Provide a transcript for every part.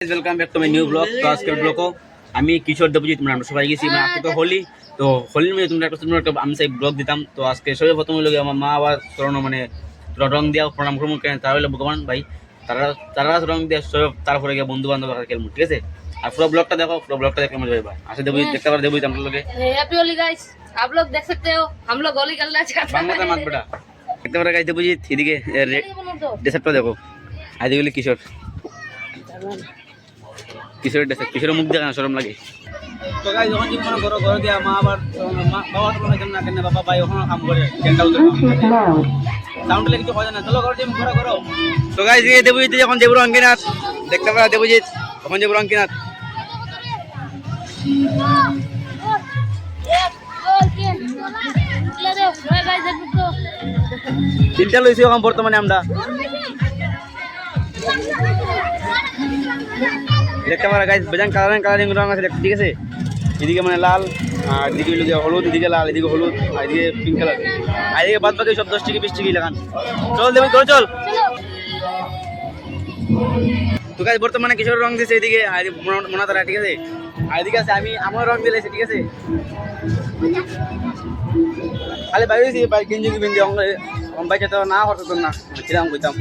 Welcome back to my new blog. तो आज के ब्लॉग को আমি কিশোর দেবজিৎ আমরা সবাই গেছি আজকে তো হোলি। তো হোলির মধ্যে তোমরা একটা আমি সেই ব্লগ দিতাম। তো আজকে সবাই প্রথম হলো আমার মা আবার স্মরণ মানে রং দিয়া প্রণাম করবো কেন তারা হলো ভগবান ভাই তারা রং দিয়ে সব তারপরে গিয়ে বন্ধু বান্ধব খেলবো, ঠিক আছে? আর পুরো ব্লগটা দেখো, পুরো ব্লগটা দেখলে মজা পাবে। আসলে দেবজিৎ দেখতে পারে দেবজিৎ আমরা লোকে हैप्पी होली गाइस, आप लोग देख सकते हो हम लोग होली खेलना चाहते हैं। বাংলাতে মাত বেটা দেখতে পারে গাইস দেবজিৎ এদিকে ডেসার্টটা দেখো আইদি গেলে কিশোর কিশোরের ডেসার্ট কিশোরের মুখ দেখা শরম লাগে। তো গাইস যখন জীবন ঘর ঘর দিয়া মা আবার বাবা তো কেন না কেন বাবা ভাই ওখানে কাম করে কেনটা উঠে সাউন্ড লাগে কিছু হয় না। চলো ঘর টিম ঘোরা করো। তো গাইস এই দেবজিৎ যখন দেবুর অঙ্কিনাথ দেখতে পারা দেবজিৎ তখন দেবুর অঙ্কিনাথ তিনটা লইছি এখন বর্তমানে আমরা দেখতে পারা গাইস বেজান কালারিং রং আছে, ঠিক আছে? এদিকে মানে লাল আর এদিকে হলুদ, এদিকে লাল, এদিকে হলুদ আর এদিকে পিঙ্ক কালার আর এদিকে বাদ বাকি সব 10 টাকা 20 টাকা লাগান। চল দেবো তোর চল। তো গাইস বর্তমানে কিশোর রং দিয়েছে এদিকে আর মনা তারা, ঠিক আছে? আর এদিকে আছে আমি আমার রং দিয়েছি, ঠিক আছে? খালি বাইরে গেঞ্জি বিঞ্জি বাইকে তো না হতো না ছিলাম কইতাম,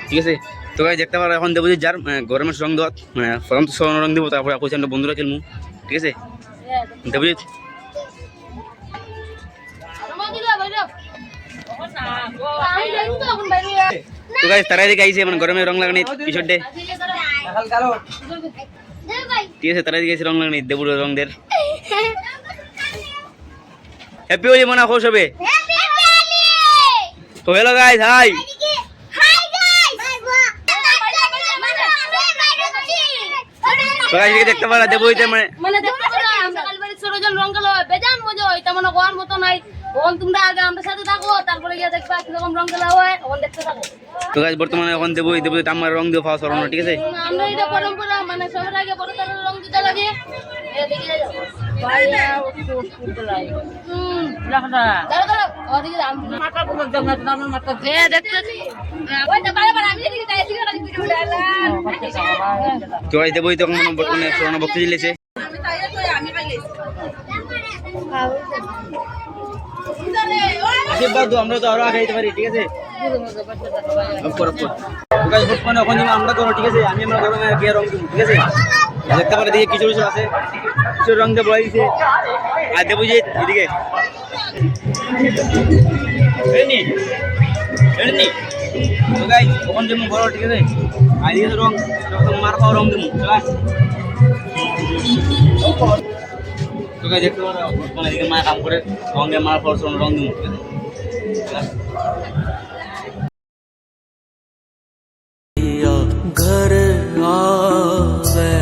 ঠিক আছে? তো গাইস দেখতে পারো এখন দেবো যার গরমের রং দেওয়া মানে প্রথম তো রং দেবো তারপরে কইছি আমরা বন্ধুরা খেলবো, ঠিক আছে? দেবজিৎ তো গাইস তারা এদিকে আইছে মানে গরমে রং লাগানি কিশোর ডে, ঠিক আছে? তারা এদিকে রং লাগানি দেবুর রং দের হ্যাপি হোলি মনে খুশ হবে। তো হ্যালো গাইস, হাই তো গাইস দেখতে পারা দেবো মানে মানে দেখতে পারো আমরা কালবাড়ি সরজন রং খেলা হয় বেজান মজা হয়, তেমন গোয়ার মতো নাই। ওখান তোমরা আগে আমাদের সাথে থাকো তারপরে গিয়ে দেখবা কিরকম রং খেলা হয়, ওখান দেখতে থাকো। তো গাইস বর্তমানে এখন দেবো আমার রং দিয়ে পাওয়া সরানো, ঠিক আছে? আমরা এটা পরম্পরা মানে সবার আগে বড় তার রং দিতে লাগে। এদিকে যাও ভাই উঠতে লাগে রাখনা দাঁড়া ওদিকে মাথা পুরো জমনা নামের মাথা এ দেখতেছি ওইটা বারবার আমি এদিকে যাই এদিকে লাগি ভিডিও ডালা। তো গাইস দেবো তখন বর্তমানে সরানো বক্তব্য দিয়েছে আমি তাই কই আমি খাইলেছি আশীর্বাদ দাও, আমরা তো আরো আগে যেতে পারি, ঠিক আছে? গাইস বর্তমানে এখন আমরা করো, ঠিক আছে? আমি আমরা গরমে গিয়ে রং দিব, ঠিক আছে? দেখতে পারে এদিকে কিছু কিছু আছে কিছু রং দিয়ে বলাই দিছে আর দেবো যে এদিকে তো গাইস ওখান যেমন বড়, ঠিক আছে? আর এদিকে রং মার পাওয়া রং দেবো চলা। তো গাইস দেখতে পারো বর্তমানে এদিকে মা কাম করে রং দিয়ে মার পাওয়ার রং দেবো, ঠিক আছে? घर आवे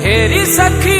हेरी सखी